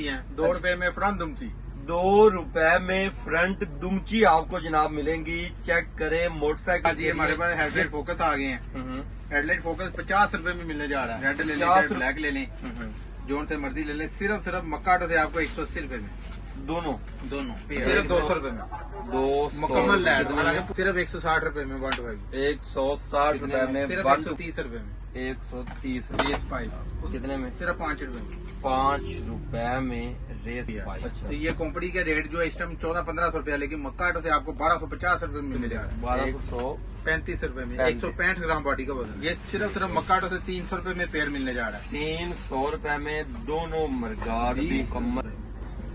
हुई है। 2 रुपए में फ्रंट दुमची। 2 रुपए में फ्रंट दुमची आपको जनाब मिलेंगी। चेक करें मोटरसाइकिल। जी हमारे पास हेडलाइट फोकस आ गए हैं। हेडलाइट फोकस 50 रुपए में मिलने जा रहा है। रेड ले लें चाहे ब्लैक ले लें, जोन से मर्जी ले लें। सिर्फ मक्का ऑटो से आपको 180 रुपए में दोनों सिर्फ 200 रुपए में 200 मुकम्मल लैड। हालांकि सिर्फ 160 रुपए में 160 रुपए में सिर्फ 130 रुपए में 130 रेस पाइप। कितने में? सिर्फ 5 रुपए में 5 रुपए में रेस पाइप। अच्छा, तो ये कंपनी के रेट जो इस टाइम 1400-1500 रुपया, लेकिन मक्का ऑटो से आपको 1250 रुपए में मिलने जा रहा है। 1235 रुपए में 165 ग्राम बॉडी का वजन। ये सिर्फ मक्का ऑटो से 300 रुपए में पेयर मिलने जा रहा है। 300 रुपए में दोनों मरगार मुकम्मल।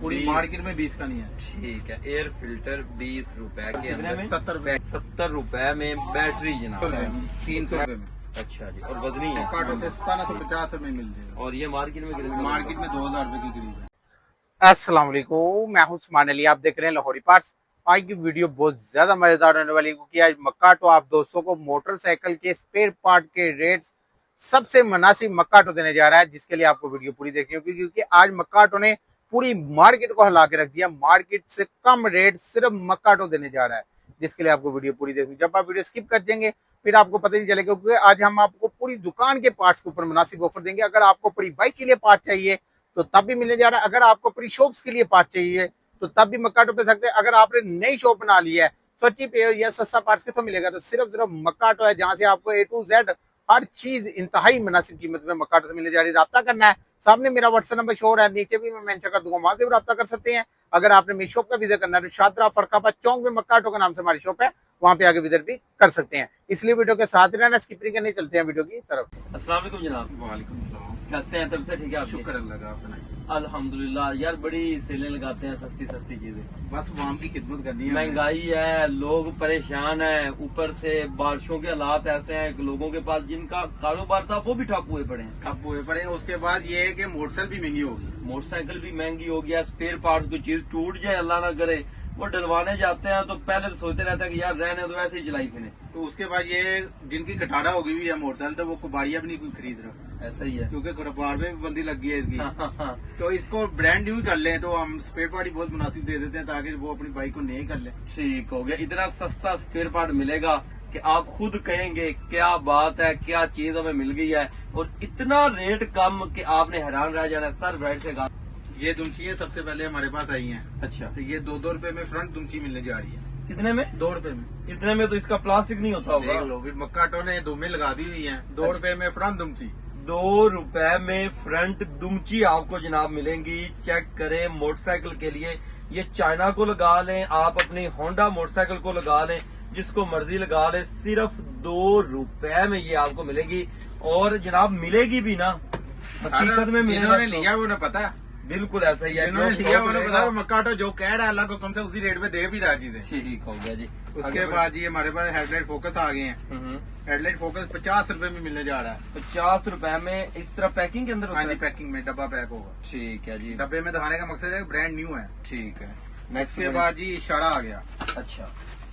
पूरी मार्केट में 20 का नहीं है। ठीक है। एयर फिल्टर 20 रुपए के अंदर 70 रुपए में बैटरी जनाब 300 रुपए में। अच्छा जी। और वजनी है काटो से 1750 रुपए मिल जाएगा। और ये मार्केट में कितने? मार्केट में 2000 रुपए की करीब है। अस्सलाम वालेकुम, मैं हूं उस्मान अली, आप देख रहे हैं लाहौरी पार्ट्स। आज की वीडियो बहुत ज्यादा मजेदार होने वाली है, क्योंकि आज मक्का ऑटो आप दोस्तों को मोटरसाइकिल के स्पेयर पार्ट के रेट सबसे मुनासिब मक्का ऑटो देने जा रहा है, जिसके लिए आपको वीडियो पूरी देखनी होगी, क्योंकि आज मक्का ऑटो ने पूरी मार्केट को हिला के रख दिया। मार्केट से कम रेट सिर्फ मक्का ऑटो देने जा रहा है, जिसके लिए आपको वीडियो पूरी देखनी। जब आप वीडियो स्किप कर देंगे फिर आपको पता नहीं चलेगा, क्योंकि आज हम आपको पूरी दुकान के पार्ट्स के ऊपर मुनासिब ऑफर देंगे। अगर आपको पूरी बाइक के लिए पार्ट चाहिए तो तब भी मिलने जा रहा है। अगर आपको पूरी शॉप्स के लिए पार्ट चाहिए तो तब भी मक्का ऑटो पे सकते हैं। अगर आपने नई शॉप बना ली है, सच्ची पे या सस्ता पार्ट्स कितों मिलेगा? तो सिर्फ मक्का ऑटो है, जहां से आपको A to Z हर चीज इंतहाई मुनासिब कीमत में मक्का ऑटो से मिलने जा रही है। राब्ता करना है, सामने मेरा व्हाट्सएप नंबर शो हो रहा है, नीचे भी मैं मेंशन कर दूंगा, वहां से भी राब्ता कर सकते हैं। अगर आपने मेरी शॉप का विजिट करना है तो शादरा फरकाबाद चौक में मक्का ऑटो के नाम से हमारी शॉप है, वहां पे आगे विजिट भी कर सकते हैं। इसलिए वीडियो के साथ रहना, स्किप नहीं करनी। चलते हैं वीडियो की तरफ। अस्सलाम वालेकुम जनाब। वालेकुम सलाम। कैसे हैं? तब से ठीक है आप? शुक्र अल्लाह का, आप सुनाइए। अल्हम्दुलिल्लाह। यार बड़ी सेलें लगाते हैं, सस्ती सस्ती चीजें। बस वाम की खिदमत करनी है। महंगाई है, लोग परेशान है, ऊपर से बारिशों के हालात ऐसे हैं, लोगों के पास जिनका कारोबार था वो भी ठप हुए पड़े हैं। ठप हुए पड़े। उसके बाद ये है कि मोटरसाइकिल भी महंगी होगी। मोटरसाइकिल भी महंगी हो गया। स्पेयर पार्ट्स कोई चीज टूट जाए अल्लाह ना करे, वो डलवाने जाते हैं तो पहले तो सोचते रहते हैं कि यार रहने तो ऐसे ही चलाई फिरे। तो उसके बाद ये जिनकी कटाड़ा हो गई हुई है मोटरसाइकिल, तो वो कुबाड़िया भी नहीं कोई खरीद रहा। ऐसा ही है, क्योंकि कटवार में भी बंदी लग गई है इसकी। तो इसको ब्रांड न्यू कर लें तो हम स्पेयर पार्ट ही बहुत मुनासिब दे देते हैं, ताकि वो अपनी बाइक को नई कर ले। ठीक हो गया। इतना सस्ता स्पेयर पार्ट मिलेगा कि आप खुद कहेंगे क्या बात है, क्या चीज हमें मिल गई है, और इतना रेट कम कि आपने हैरान रह जाना। सर ब्राइट से कहा ये दुमची सबसे पहले हमारे पास आई हैं। अच्छा। तो ये 2-2 रुपए में फ्रंट दुमची मिलने जा रही है। कितने में? 2 रुपए में। इतने में तो इसका प्लास्टिक नहीं होता होगा। देख लो, फिर मक्का ऑटो ने दुमे लगा दी हुई है। 2 रुपए में फ्रंट दुमची। 2 रुपए में फ्रंट दुमची आपको जनाब मिलेंगी। चेक करें मोटरसाइकिल के लिए। ये चाइना को लगा लें, आप अपनी होंडा मोटरसाइकिल को लगा लें, जिसको मर्जी लगा लें, सिर्फ 2 रुपए में ये आपको मिलेगी। और जनाब मिलेगी भी ना, हकीकत में जिन्होंने लिया वो उन्हें पता है। बिल्कुल ऐसा ही है। जिन्होंने लिया उन्हें पता है मक्का ऑटो जो कह रहा है अल्लाह को कम से उसी रेट पे दे भी रहा चीजें। ठीक हो गया जी। उसके बाद जी हमारे पास हेडलाइट फोकस आ गए हैं। हेडलाइट फोकस 50 रुपए में मिलने जा रहा है। 50 रुपए में इस तरह पैकिंग के अंदर होता हाँ जी, है? पैकिंग में डब्बा पैक होगा। ठीक है जी। डब्बे में दिखाने का मकसद है ब्रांड न्यू है। ठीक है। उसके बाद जी इशारा आ गया। अच्छा,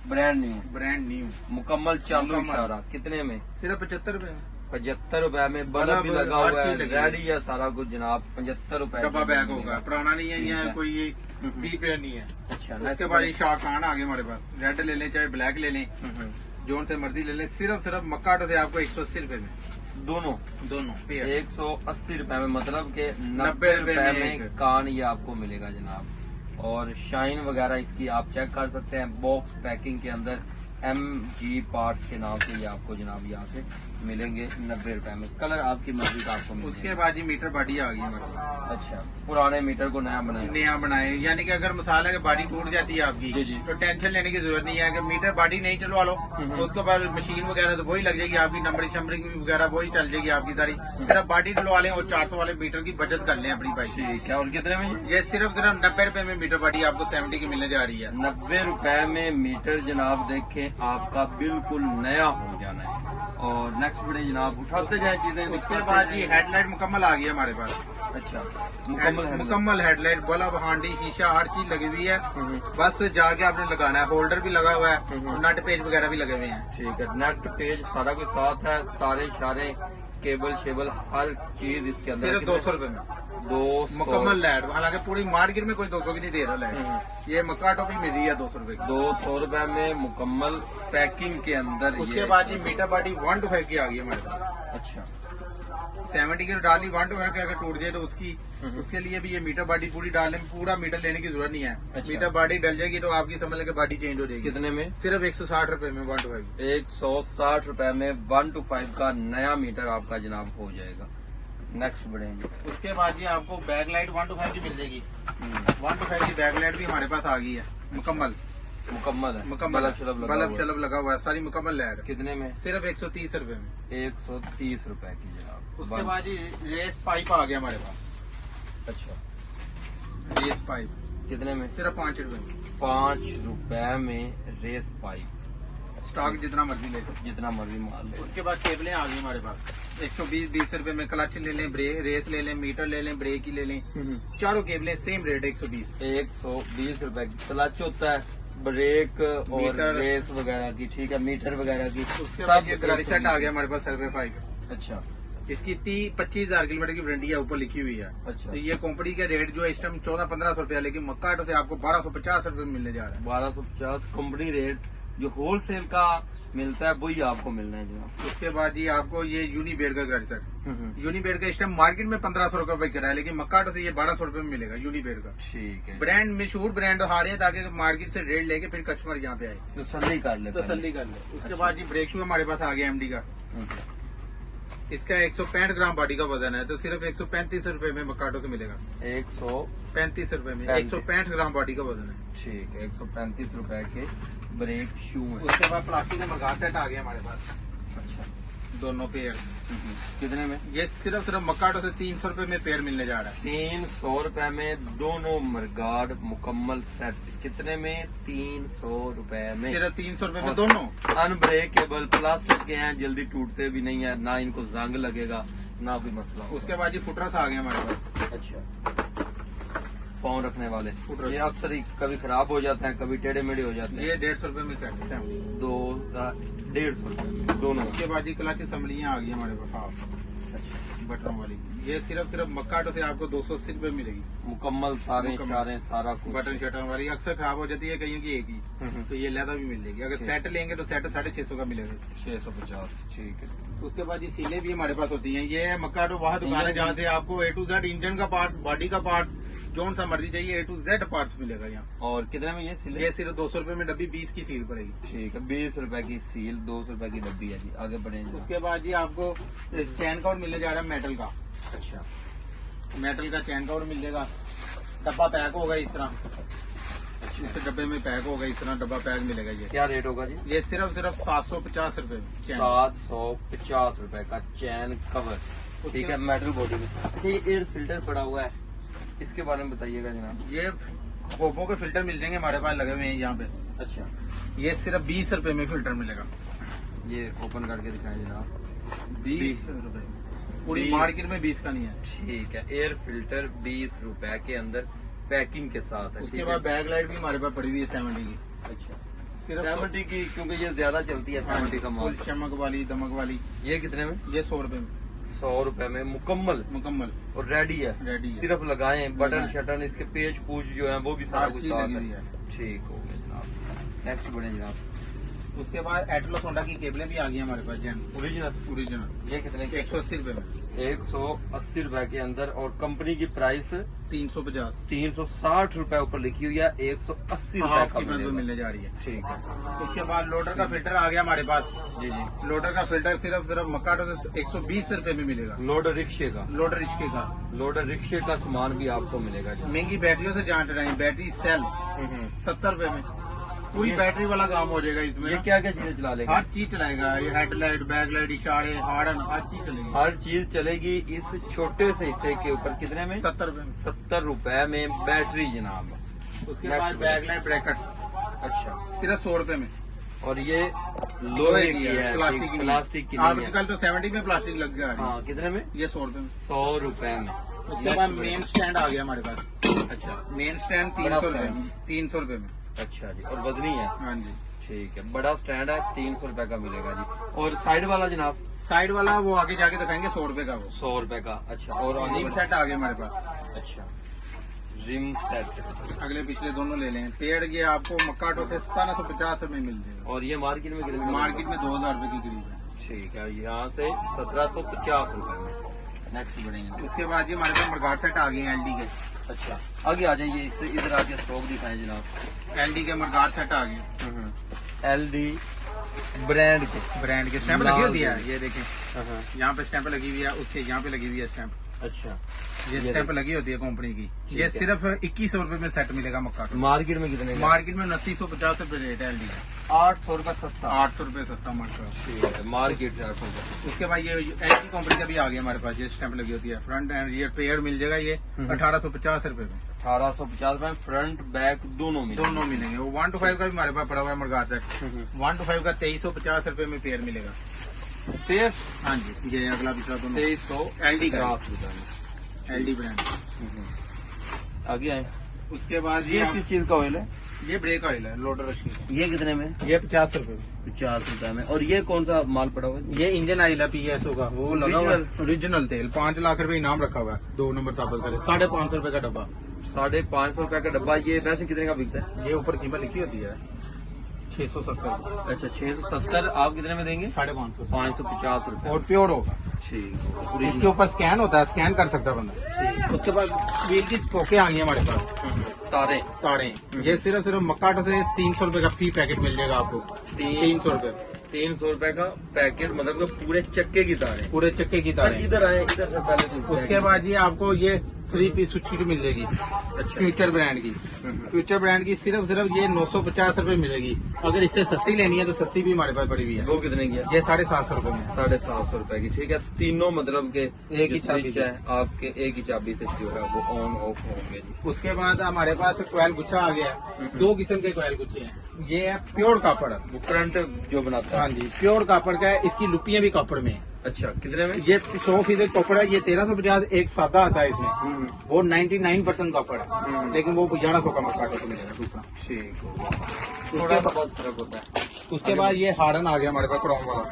ब्रांड न्यू। ब्रांड न्यू मुकम्मल चालू इशारा। कितने में? सिर्फ 75 रुपए में। 75 रुपए में बल्ब भी लगा हुआ है, रेडी है सारा कुछ जनाब। 75 रुपए डब्बा बैग होगा, पुराना नहीं है, यहाँ कोई ये बी पेयर नहीं है। अच्छा। उसके बाद ये शाह खान आ गए हमारे पास। रेड ले लें चाहे ब्लैक ले लें, जोन से मर्जी ले लें। सिर्फ मक्का ऑटो से आपको 180 रुपए में दोनों पेयर। 180 रुपए में, मतलब के 90 रुपए में कान ये आपको मिलेगा जनाब। और शाइन वगैरह इसकी आप चेक कर सकते हैं। बॉक्स पैकिंग के अंदर MG पार्ट्स के नाम से ये आपको जनाब यहाँ से मिलेंगे 90 रुपए में। कलर आपकी मर्जी का आपको मिलेगा। उसके बाद जी मीटर बॉडी आ गई हमारे पास। अच्छा, पुराने मीटर को नया बनाए, यानी कि अगर मिसाल है कि बॉडी टूट जाती है आपकी, जी। तो टेंशन लेने की जरूरत नहीं है कि मीटर बॉडी नहीं चलवा लो, तो उसके बाद मशीन वगैरह तो वही लग जाएगी आपकी, नंबरिंग शंबरिंग वगैरह वही चल जाएगी आपकी सारी। सिर्फ बॉडी डलवा लें और 400 वाले मीटर की बचत कर लें अपनी बाइक। ठीक है। और कितने में? ये सिर्फ 90 रुपए में मीटर बॉडी आपको 70 की मिलने जा रही है। 90 रुपए में मीटर जनाब, देखें आपका बिल्कुल नया हो जाना है। और नेक्स्ट वीडियो जनाब उठाते जाए चीजें। उसके बाद जी हेडलाइट मुकम्मल आ गई हमारे पास। अच्छा, मुकम्मल हेडलाइट, बल्ब, हांडी, शीशा, हर चीज लगी हुई है। बस जाके आपने लगाना है। होल्डर भी लगा हुआ है, नट पेज वगैरह भी लगे हुए हैं। ठीक है। नेट पेज सारा कुछ साथ है, तारे शारे केबल शेबल हर चीज इसके अंदर सिर्फ 200 रुपए में 200 मुकम्मल लाइट, हालांकि पूरी मार्केट में कोई 200 की नहीं दे रहा लाइट, ये मक्का टोपी मिल रही है 200 रुपए की। 200 रुपए में मुकम्मल पैकिंग के अंदर। उसके बाद ये मीटर बॉडी 125 की आ गई हमारे पास। अच्छा 70 की डाली 125 की अगर टूट जाए तो उसके लिए भी ये मीटर बॉडी पूरी डालने में पूरा मीटर लेने की जरूरत नहीं है। अच्छा। मीटर बॉडी डल जाएगी तो आपकी समझ लेके बॉडी चेंज हो जाएगी। कितने में? सिर्फ 160 रुपए में 125। 160 रुपए में 125 का नया मीटर आपका जनाब हो जाएगा। नेक्स्ट बढ़ेंगे। उसके बाद ये आपको बैक लाइट 125 की मिल जाएगी। 125 की बैक लाइट भी हमारे पास आ गई है, मुकम्मल मुकम्मल है, मुकम्मल बल्ब शलब लगा हुआ है, सारी मुकम्मल लाइट। कितने में? सिर्फ 130 रुपए में। 130 रुपए की जनाब। उसके बाद ये रेस पाइप आ गया हमारे पास। अच्छा रेस पाइप कितने में? सिर्फ 5 रुपए में। 5 रुपए में रेस पाइप। स्टॉक जितना मर्जी ले लो। जितना मर्जी माल ले। उसके बाद केबलें आ गई हमारे पास 120 रुपए में। क्लच ले लें, रेस ले लें, मीटर ले लें, ब्रेक ही ले लें, चारों केबलें सेम रेट 120। 120 रुपए की क्लच होता है, ब्रेक और मीटर। रेस वगैरह की, ठीक है, मीटर वगैरह की। उसके बाद ये गाड़ी सेट आ गया हमारे पास सर्वे 5। अच्छा इसकी 25,000 किलोमीटर की वारंटी है, ऊपर लिखी हुई है। अच्छा तो ये कंपनी का रेट जो है इस टाइम 1400-1500 रुपया, लेकिन मक्का ऑटो से आपको 1250 रुपए में मिलने जा रहा है। 1250 कंपनी रेट जो होलसेल का मिलता है वही आपको मिलना है जनाब। उसके बाद ये आपको ये यूनिबेड का गाड़ी सेट, यूनिबेड का इस टाइम मार्केट में 1500 रुपए का है, लेकिन मक्का ऑटो से ये 1200 रुपए में मिलेगा यूनिबेड का। ठीक है, ब्रांड मशहूर ब्रांड आ रहे हैं ताकि मार्केट से रेट लेके फिर कस्टमर यहाँ पे आए, तसल्ली कर ले। तसल्ली कर ले। उसके बाद ये ब्रेक शू हमारे पास आ गया एमडी का। इसका 165 ग्राम बॉडी का वजन है, तो सिर्फ 135 रुपए में मक्का ऑटो से मिलेगा। 135 रुपए में 165 ग्राम बॉडी का वजन है। ठीक है, 135 रुपए के ब्रेक शू है। उसके बाद प्लास्टिक का मरघाट सेट आ गया हमारे पास। अच्छा दोनों पेयर कितने में? ये सिर्फ मक्का ऑटो से 300 रुपए में पेयर मिलने जा रहा है। 300 रुपए में दोनों मरगाड मुकम्मल सेट। कितने में? 300 रुपए में। सिर्फ 300 रुपए में दोनों। अनब्रेकेबल प्लास्टिक के हैं, जल्दी टूटते भी नहीं है, ना इनको जंग लगेगा, ना कोई मसला। उसके बाद ये फुटरस आ गया हमारे पास। अच्छा पाँव रखने वाले फुटरस। ये अक्सर ही कभी खराब हो जाते हैं, कभी टेढ़े मेढ़े हो जाते हैं। ये 150 रुपए में सेट है। 150 रुपए में दोनों। उसके बाद ये क्लच असम्बलियां आ गई हमारे पास बटन वाली। ये सिर्फ मक्का ऑटो से आपको 280 रुपए मिलेगी, मुकम्मल सारे सारा कुछ। बटन शटन वाली अक्सर खराब हो जाती है कहीं की एक ही, तो ये लैदा भी मिल जाएगी। अगर सेट लेंगे तो सेट 650 का मिलेगा। 650। ठीक है। उसके बाद ये सीलें भी हमारे पास होती हैं। ये मक्का ऑटो वहाँ दुकान है जहाँ से आपको A to Z इंजन का पार्ट, बॉडी का पार्ट्स, जोन सा मर्जी चाहिए A to Z पार्ट्स मिलेगा यहाँ। और कितने में ये सिले? ये सिर्फ 200 रुपए में डब्बी 20 की सील पड़ेगी। ठीक है, 20 रुपए की सील, 200 रुपए की डब्बी है जी। आगे बढ़ेंगे। उसके बाद ये आपको चैन कवर मिलने जा रहा है मेटल का। अच्छा मेटल का चैन कवर मिल जाएगा। डब्बा पैक होगा इस तरह, इस डब्बे में पैक होगा इस तरह, डब्बा पैक मिलेगा। ये क्या रेट होगा जी? ये सिर्फ 750 रुपए। 750 रुपए का चैन कवर। ठीक है, मेटल बॉडी में। अच्छा ये एयर फिल्टर पड़ा हुआ है, इसके बारे में बताइएगा जनाब। ये ओप्पो के फिल्टर मिल जाएंगे हमारे पास लगे हुए हैं यहाँ पे। अच्छा ये सिर्फ 20 रुपए में फिल्टर मिलेगा। ये ओपन करके दिखाएं जनाब। 20 रुपए, पूरी मार्केट में 20 का नहीं है। ठीक है, एयर फिल्टर 20 रुपए के अंदर पैकिंग के साथ है। उसके बाद बैक लाइट भी हमारे पास पड़ी हुई है 70 की। अच्छा सिर्फ 70 की, क्योंकि ये ज्यादा चलती है 70 का माल। फुल चमक वाली, दमक वाली। ये कितने में? ये 100 रुपए में 100 रुपए में मुकम्मल मुकम्मल और रेडी है। रेडी है। सिर्फ लगाएं, बटन लगाएं। शटन, इसके पेज पूछ जो है वो भी सारा हर कुछ चीज साथ लगी हुई है। है। ठीक हो गया जनाब। नेक्स्ट बढ़े जनाब। उसके बाद एटलस होंडा की केबलें भी आ गई हमारे पास जैन ओरिजिनल। ये कितने की? 180 रुपए में 180 रुपए के अंदर, और कंपनी की प्राइस 350। 360 रुपए ऊपर लिखी हुई है, 180 रुपए हाफ का कीमत में मिलेगा। मिलने जा रही है। ठीक है उसके बाद लोडर का फिल्टर आ गया हमारे पास। जी जी। लोडर का फिल्टर सिर्फ मक्का ऑटो से 120 रुपए में मिलेगा। लोडर रिक्शे का, लोडर रिश्के का। लोडर रिक्शे का सामान भी आपको मिलेगा जी। महंगी बैटरियों से जान चढ़ाई, बैटरी सेल 70 रुपए में पूरी बैटरी वाला काम हो जाएगा इसमें। ये क्या क्या चीजें चला लेगा? हर चीज चलाएगा। ये हेडलाइट, बैकलाइट, इशारे, हॉर्न, हर चीज चलेगी। हर चीज चलेगी इस छोटे से हिस्से के ऊपर। कितने में? 70 रुपए में। 70 रुपए में बैटरी जनाब। उसके बाद बैकलाइट ब्रैकेट अच्छा सिर्फ 100 रुपए में। और ये लोहे की है, प्लास्टिक की प्लास्टिक की नहीं है। आजकल तो 70 में प्लास्टिक लग गया है। हाँ, कितने में? ये 100 रुपए में। 100 रुपए में। उसके बाद मेन स्टैंड आ गया हमारे पास। अच्छा मेन स्टैंड 300 रुपए में। 300 रुपए में। अच्छा जी, और वजनी है। हाँ जी। ठीक है, बड़ा स्टैंड है, 300 रुपए का मिलेगा जी। और साइड वाला जनाब? साइड वाला वो आगे जाके दिखाएंगे 100 रुपए का वो। 100 रुपए का। अच्छा, और रिम सेट आ गया हमारे पास। अच्छा, रिम सेट अगले पिछले दोनों ले लें। पेड़ ये आपको मक्काटो से 1750 रुपए मिल जाएगा। और ये मार्केट में कितने? मार्केट में 2000 रुपए की करीब है। ठीक है, यहाँ से 1750 रुपए में। नेक्स्ट बढ़ेंगे। उसके बाद ये हमारे पास मर्गाट सेट आ गए एलडी के। अच्छा, आगे आ जाइए, इधर आके स्टॉक दिखाएं जनाब। एलडी के मर्गाट सेट आ गए। एलडी ब्रांड के स्टैंप लगी होती है, लाल। ये देखें यहाँ पे स्टैंप लगी हुई है, उसके यहाँ पे लगी हुई है स्टैंप। अच्छा, ये स्टैंप लगी होती है कंपनी की। ये है। सिर्फ 2100 रुपए में सेट मिलेगा मक्का का। मार्केट में कितने का? मार्केट में 2950 रुपए रेट है एलडी का। 800 रुपए सस्ता। 800 रुपए सस्ता मक्का। ठीक है, मार्केट से 800 रुपए। उसके बाद ये एलडी कंपनी का भी आ गया हमारे पास। ये स्टैंप लगी होती है फ्रंट एंड रियर पेयर मिल जाएगा। ये 1850 रुपए में। 1850 रुपए फ्रंट बैक दोनों मिलेंगे। दोनों मिलेंगे। वो 1 to 5 का भी हमारे पास पड़ा हुआ है मर्गाट सेट। 1 to 5 का 2350 रुपए में पेयर मिलेगा। पेयर? हाँ जी, ये अगला पिछला दोनों 2350 का। रुपए में। LD brand. आगे आए। उसके बाद ये किस चीज का ऑयल है? ये ब्रेक ऑयल है लोडर रश की। ये कितने में? ये 50 रुपए। 50 रुपए में। और ये कौन सा माल पड़ा हुआ है? ये इंजन ऑयल है PSO का, वो लगा हुआ है ओरिजिनल तेल। 5 लाख रुपए इनाम रखा हुआ है। 2 नंबर साबित करे। 550 रुपए का डब्बा। 550 रुपए का डब्बा। ये वैसे कितने का बिकता है? ये ऊपर कीमत लिखी होती है 670। अच्छा, 670। आप कितने में देंगे? 550। 550 रुपए। और प्योर होगा। ठीक। इसके ऊपर स्कैन होता है, स्कैन कर सकता है बंदा। उसके बाद व्हील की स्पोकें आ गई हमारे पास। तारे तारे ये सिर्फ मक्काटो से 300 रुपए का फी पैकेट मिल जाएगा आपको। 300 रुपए। 300 रुपए का पैकेट, मतलब कि पूरे चक्के की तारे। पूरे चक्के की सर तारे। इधर आए, इधर से पहले तो उसके बाद ये आपको ये 3 पीस स्विच किट मिल जाएगी। अच्छा। फ्यूचर ब्रांड की। फ्यूचर ब्रांड की सिर्फ ये 950 रुपए मिलेगी। अगर इससे सस्ती लेनी है तो सस्ती भी हमारे पास पड़ी हुई है। वो कितने की है? ये 750 रुपए में। 750 रुपए की। ठीक है, तीनों मतलब के एक ही जो चाबी स्विच है आपके एक ही चाबी से जो है वो ऑन ऑफ होंगे जी। उसके बाद हमारे पास कोयल गुच्छा आ गया है। 2 किस्म के कोयल गुच्छे हैं। ये है प्योर कापड़। वो करंट जो बनाता हाँ है। जी, प्योर कापड़ का है। इसकी लुपियां भी कापड़ में है। अच्छा, कितने में? ये 100% कपड़ा है। ये 1350। एक सादा आता है इसमें, वो 99% कपड़ा है। लेकिन वो 1100 का मक्काटो से मिलेगा दूसरा। ठीक, थोड़ा सा बहुत फर्क होता है। उसके बाद ये हारन आ गया हमारे पास क्रोम वाला।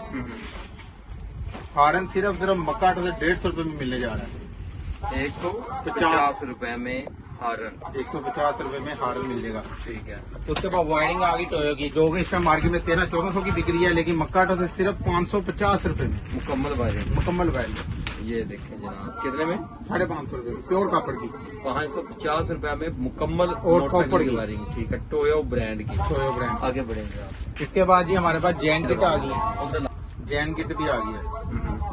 हारन सिर्फ मक्काटो से 150 रुपए में मिलने जा रहा है। 150 रुपए में हारन। 150 रुपए में हारन मिल जाएगा। ठीक है। उसके बाद वायरिंग आ गई टोयो की, जो कि इस टाइम मार्केट में 1300-1400 की बिक रही है, लेकिन मक्काटो से सिर्फ 550 रुपए में मुकम्मल वायरिंग। मुकम्मल वायरिंग। ये देखें जनाब, कितने में? 550 रुपए में प्योर कापड़ की। 550 रुपए में मुकम्मल और मोटरसाइकिल कॉपर की वायरिंग। ठीक है, टोयो ब्रांड की। Toyo brand. आगे बढ़ेंगे आप। इसके बाद ये हमारे पास जैन किट आ गई है। उधर जैन किट भी आ गई है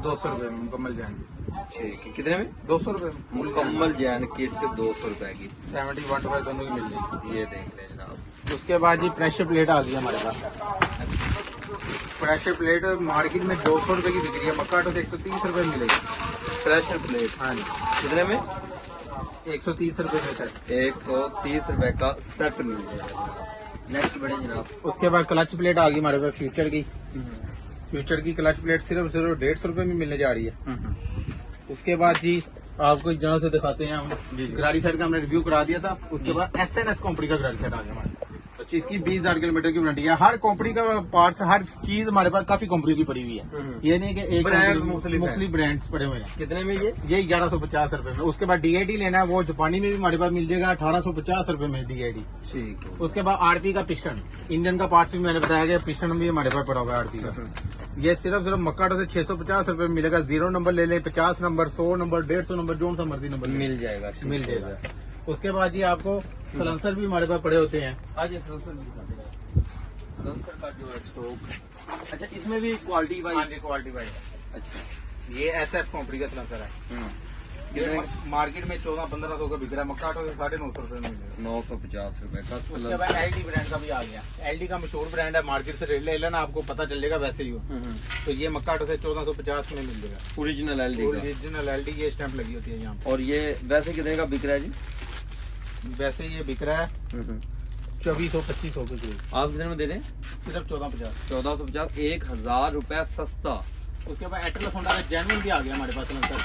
200 रुपए में मुकम्मल जैन। ठीक है, कितने में? 200 रुपए में मुकम्मल जैन किट 200 रुपए की। 71 रुपए दोनों की मिल जाएगी। ये देख लें जनाब। उसके बाद जी प्रेशर प्लेट आ गई हमारे पास। प्रेशर प्लेट मार्केट में 200 रुपए की बिक रही है। मक्काटो से 130 रुपए में मिलेगी। Pressure plate. हाँ जी, कितने में? 130 रुपए में सेट। 130 रुपए का सेट मिल जाएगा। नेक्स्ट बढ़े जनाब। उसके बाद क्लच प्लेट आ गई हमारे पास फ्यूचर की। फ्यूचर की क्लच प्लेट सिर्फ 150 रुपए में मिलने जा रही है। उसके बाद जी आपको जहाँ से दिखाते हैं हम, गरारी सेट का हमने रिव्यू करा दिया था। उसके बाद SNS कंपनी का गरारी सेट आ गया हमारे। इसकी 20,000 किलोमीटर की वारंटी है। हर कंपनी का पार्ट्स, हर चीज हमारे पास काफी कंपनी की पड़ी हुई है। ये नहीं कि एक ब्रांड्स मुख्तलिफ हैं। मुख्तलिफ ब्रांड्स पड़े हुए हैं। कितने में ये? 1150 रुपए में। उसके बाद DID लेना है, वो जापानी में भी हमारे पास मिल जाएगा 1850 रुपए में DID। ठीक है। उसके बाद RP का पिस्टन, इंजन का पार्ट्स भी मैंने बताया गया, पिस्टन भी हमारे पास पड़ा हुआ है RP का। ये सिर्फ मक्काटो से 650 रुपए में मिलेगा। 0 नंबर ले लें, 50 नंबर, 100 नंबर, 150 नंबर, जो सा मर्जी नंबर मिल जाएगा। मिल जाएगा। उसके बाद जी आपको सलेंसर भी हमारे पास पड़े होते हैं। आज सलेंसर का जो है स्टॉक। अच्छा, इसमें भी क्वालिटी वाइज? Quality wise. अच्छा, ये SF कंपनी का सलेंसर है। ये मार्केट में 1400-1500 का बिक रहा है। मक्काटो से 950 रुपए में मिलेगा। 950 रुपए का उसके सलेंसर। बाद LD ब्रांड का भी आ गया। LD का मशहूर ब्रांड है, मार्केट से ले लेना, आपको पता चलेगा वैसे ही हो। तो ये मक्काटो से 1450 में मिल जाएगा। ओरिजिनल LD का। ओरिजिनल LD ये स्टैंप लगी होती है यहाँ पे। और ये वैसे कितने का बिक रहा है जी? वैसे ये बिक रहा है 2400-2500 के करीब। आप कितने में दे रहे हैं? सिर्फ 1450। 1450। 1000 रुपए सस्ता। उसके बाद एटलस होंडा का जेन्युइन भी आ गया हमारे पास सलेंसर।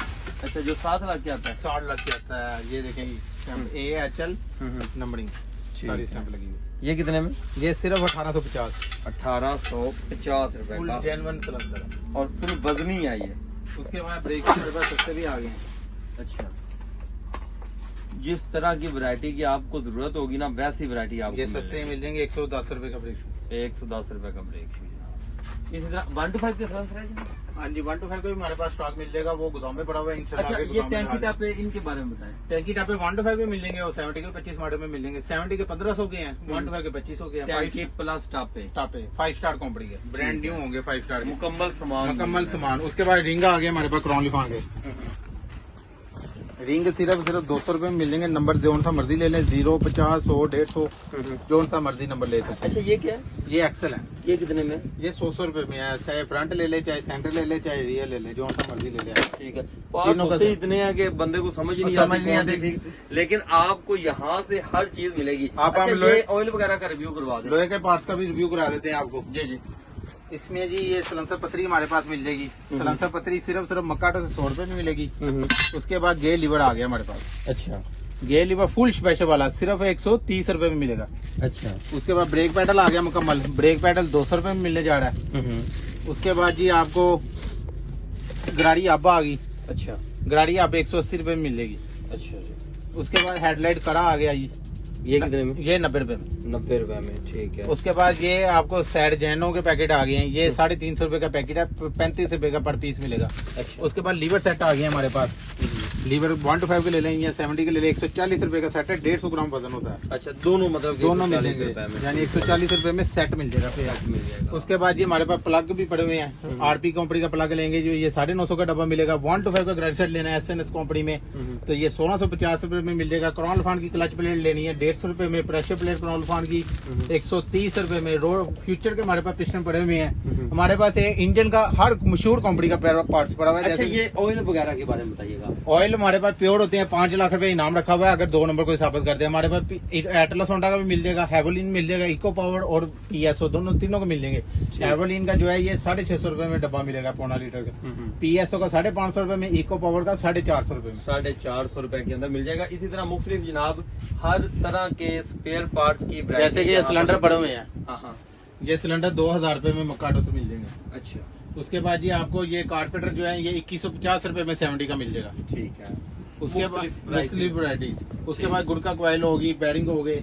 अच्छा, जो 7 लाख के आता है। 60 लाख की आता है। ये देखेंगे AHL नंबरिंग। सारी स्टैंप लगी हुई। ये कितने में? ये सिर्फ 1850 1850 रुपए फुल का जेन्युइन सलेंसर है। और फुल वजनी है ये। उसके बाद ब्रेक मेरे पास सस्ते भी आ गए हैं। अच्छा, जिस तरह की वैरायटी की आपको जरूरत होगी ना वैसी वैरायटी आपको ये सस्ते मिल जाएंगे। 110 रुपए का ब्रेक शू। 110 रुपए का ब्रेक शू। इसी तरह 1 to 5 के साथ है। हाँ जी, 1 to 5 को भी हमारे पास स्टॉक मिल जाएगा। वो गोदाम में पड़ा हुआ है इंशाल्लाह। अच्छा, आगे ये गोदाम में टैंकी डाल- टापे इनके बारे में बताएं। टैंकी टापे 1 to 5 में मिल जाएंगे। और 70 के 25 मॉडल में मिल जाएंगे। 70 के 1500 के हैं, 1 to 5 के 2500 के हैं। टैंकी प्लस टापे टापे 5 स्टार कंपनी के ब्रांड न्यू होंगे। 5 स्टार मुकम्मल सामान। मुकम्मल सामान। उसके बाद रिंग आ गया हमारे पास क्रॉन लिफान के। रिंग सिर्फ 200 रुपए में मिल जाएंगे। नंबर जो सा मर्जी ले लें, 0, 50, 100, 150 जो सा मर्जी नंबर ले सकते अच्छा, ये क्या है? हैं। ये एक्सेल है। ये कितने में? ये 100 रुपए में है। चाहे फ्रंट ले ले, चाहे सेंटर ले ले, चाहे रियर ले ले, जो सा मर्जी ले ले। ठीक है। पास होते इतने हैं कि बंदे को समझ ही नहीं समझ नहीं आती। आती, लेकिन आपको यहाँ से हर चीज मिलेगी। आप अच्छा, हम ये ऑयल वगैरह का रिव्यू करवा दें। लोहे के पार्ट्स का भी रिव्यू करा देते हैं आपको। जी जी। इसमें जी ये सलेंसर पत्री हमारे पास मिल जाएगी। सलेंसर पत्री सिर्फ मक्काटो से 100 रुपए में मिलेगी। उसके बाद गे लीवर आ गया हमारे पास। अच्छा गे लीवर फुल स्पेशल वाला सिर्फ 130 रुपए में मिलेगा। अच्छा। उसके बाद ब्रेक पैडल आ गया मुकम्मल। ब्रेक पैडल 200 रुपए में मिलने जा रहा है। उसके बाद जी आपको गराड़ी आबा आ गई। अच्छा। गराड़ी आबा 180 रुपए में मिलेगी। अच्छा जी। उसके बाद हेडलाइट करा आ गया जी। ये कितने में? ये 90 रुपए में। 90 रुपए में। ठीक है। उसके बाद ये आपको साइड जैनों के पैकेट आ गए हैं। ये 350 रुपए का पैकेट है। 35 रुपए का पर पीस मिलेगा। अच्छा। उसके बाद लीवर सेट आ गए हैं हमारे पास। लीवर 1 to 5 के ले लें या 70 के ले लें। 140 रुपए का सेट है। 150 ग्राम वजन होता है। अच्छा, दोनों मतलब कि दोनों 140 मिलेंगे, रुपए में यानी 140 रुपए में सेट मिल जाएगा। मिल जाएगा। उसके बाद जी हमारे पास प्लग भी पड़े हुए हैं। आरपी कंपनी का प्लग लेंगे जो ये 950 का डब्बा मिलेगा। 1 to 5 का ग्रेड सेट लेना है एसएनएस कंपनी में तो ये 1650 रुपए में मिल जाएगा। क्रॉन फान की क्लच प्लेट लेनी है 150 रुपए में। प्रेशर प्लेट क्रॉन फान की 130 रुपए में। रोड फ्यूचर के हमारे पास पिस्टन पड़े हुए हैं। हमारे पास इंजन का हर मशहूर कंपनी का पार्ट्स पड़ा हुआ है। अच्छा, जैसे ये ऑयल वगैरह के बारे में बताइएगा। ऑयल हमारे पास प्योर होते हैं। 5 लाख रुपए इनाम रखा हुआ है अगर 2 नंबर को साबित करते हैं। हमारे पास एटलस होंडा का भी मिल जाएगा। हेवोलिन मिल जाएगा। इको पावर और पीएसओ तीनों को मिल जाएंगे। हेवोलिन का जो है ये 650 रुपए में डब्बा मिलेगा 0.5 लीटर का। पीएसओ का 550 रुपए में। इको पावर का 450 रुपए में। 450 रुपए के अंदर मिल जाएगा। इसी तरह मुख्तलिफ जनाब हर तरह के स्पेयर पार्ट्स की जैसे कि ये सिलेंडर पड़े हुए हैं। हाँ हाँ। ये सिलेंडर 2000 रुपए में मकाटो से मिल जाएंगे। अच्छा। उसके बाद ये आपको ये कारपेंटर जो है ये 2150 रुपए में 70 का मिल जाएगा। ठीक है। उसके बाद मुख्तलिफ मुख्तलिफ वैरायटीज। उसके बाद गुड़ का कॉइल होगी, बैरिंग हो गए।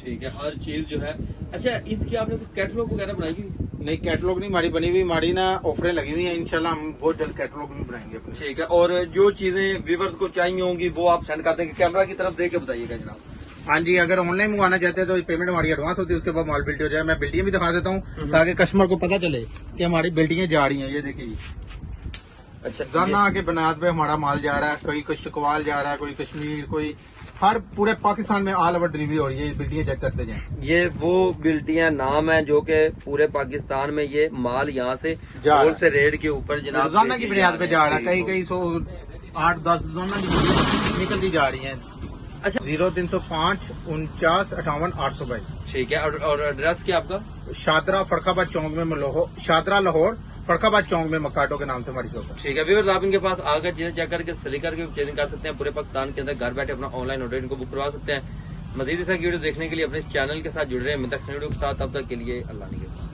ठीक है, हर चीज जो है। अच्छा, इसकी आपने कोई कैटलॉग वगैरह बनाई हुई? नहीं, कैटलॉग नहीं हमारी बनी हुई। हमारी ना ऑफरें लगी हुई है। इंशाल्लाह हम बहुत जल्द कैटलॉग भी बनाएंगे अपने। ठीक है। और जो चीजें व्यूवर्स को चाहिए होंगी वो आप सेंड कर देंगे। कैमरा की तरफ देख के बताइएगा जनाब। हाँ जी, अगर ऑनलाइन मंगवाना चाहते हैं तो पेमेंट हमारी एडवांस होती है। उसके बाद माल बिल्टी हो जाए। मैं बिल्टियां भी दिखा देता हूँ ताकि कस्टमर को पता चले कि हमारी बिल्टियां जा रही हैं। ये देखिए जी, अच्छा। जाना के बनात पे हमारा माल जा रहा है। कोई कश्मीर जा रहा है, कोई कश्मीर, कोई हर पूरे पाकिस्तान में ऑल ओवर डिलीवरी हो रही है। ये बिल्टियां चेक करते जाएं। ये वो बिल्टियां नाम है जो कि पूरे पाकिस्तान में ये माल यहाँ से जा रहा होल है। से रेट के ऊपर जनाब रोजाना की भेजे बुनियाद जा पे रहे जा हैं। रहा है। कई 100, 8, 10 रोजाना की निकलती जा रही है। अच्छा। 0305 49 58 822। ठीक है। और एड्रेस क्या आपका? शादरा फरखाबाद चौक में शादरा लाहौर फरखाबाद चौक में मकाटो के नाम से हमारी शॉप है। ठीक है। व्यूअर्स, आप इनके पास आकर चीजें चेक करके सली करके चेंज कर सकते हैं। पूरे पाकिस्तान के अंदर घर बैठे अपना ऑनलाइन ऑर्डर इनको बुक करवा सकते हैं। मजीद ऐसा वीडियो देखने के लिए अपने इस चैनल के साथ जुड़ रहे हैं। मैं तक वीडियो के साथ, तब तक के लिए अल्लाह निगहबान।